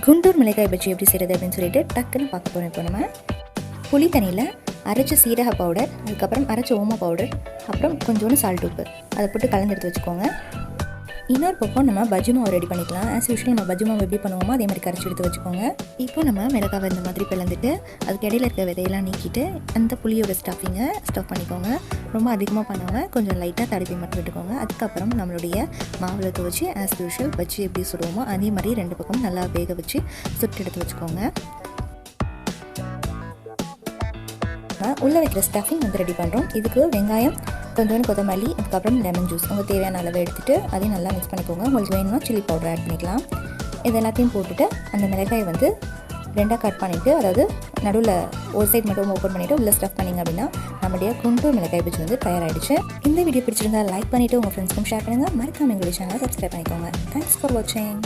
குண்டூர் மிளகாய் பஜ்ஜி எப்படி செய்கிறது அப்படின்னு சொல்லிட்டு டக்குன்னு பார்க்க போகிறோம். இப்போ நம்ம புளி தண்ணியில் அரைச்ச சீரக பவுடர், அதுக்கப்புறம் அரைச்ச ஓம பவுடர், அப்புறம் கொஞ்சோண்டு சால்ட் உப்பு அதை போட்டு கலந்து எடுத்து வச்சுக்கோங்க. இன்னொரு பக்கம் நம்ம பஜ்ஜி மாவு ரெடி பண்ணிக்கலாம். ஆஸ் யூஷுவல் நம்ம பஜ்ஜி மாவு எப்படி பண்ணுவோமோ அதே மாதிரி கரைச்சி எடுத்து வச்சுக்கோங்க. இப்போ நம்ம மிளகாவை இந்த மாதிரி பிளந்துட்டு அதுக்கு இடையில இருக்க விதையெல்லாம் நீக்கிட்டு அந்த புளியோட ஸ்டஃபிங்கை ஸ்டஃப் பண்ணிக்கோங்க. ரொம்ப அதிகமாக பண்ணாமல் கொஞ்சம் லைட்டாக தடவி மட்டும் விட்டுக்கோங்க. அதுக்கப்புறம் நம்மளுடைய மாவில் துவச்சி ஆஸ் யூஷுவல் பஜ்ஜி எப்படி சுடுவோமோ அதே மாதிரி ரெண்டு பக்கம் நல்லா வேக வச்சு சுட்டு எடுத்து வச்சுக்கோங்க. உள்ளே வைக்கிற ஸ்டஃபிங் வந்து ரெடி பண்ணுறோம். இதுக்கு வெங்காயம், கொஞ்சோண்டு கொத்தமல்லி, அதுக்கப்புறம் லெமன் ஜூஸ் உங்கள் தேவையான அளவு எடுத்துகிட்டு அதையும் நல்லா மிக்ஸ் பண்ணிக்கோங்க. உங்களுக்கு வேணும்னா சில்லி பவுடர் ஆட் பண்ணிக்கலாம். இது எல்லாத்தையும் போட்டுட்டு அந்த மிளகாயை வந்து ரெண்டாக கட் பண்ணிவிட்டு, அதாவது நடுவில் ஒரு சைட் மட்டும் ஓப்பன் பண்ணிவிட்டு உள்ளே ஸ்டஃப் பண்ணிங்க அப்படின்னா நம்மளுடைய குண்டூர் மிளகாய் பஜ்ஜி வந்து தயாராகிடுச்சு. இந்த வீடியோ பிடிச்சிருந்தா லைக் பண்ணிவிட்டு உங்கள் ஃப்ரெண்ட்ஸ்க்கும் ஷேர் பண்ணுங்கள். மறக்காம எங்களுடைய சேனலை சப்ஸ்கிரைப் பண்ணிக்கோங்க. தேங்க்ஸ் ஃபார் வாட்சிங்.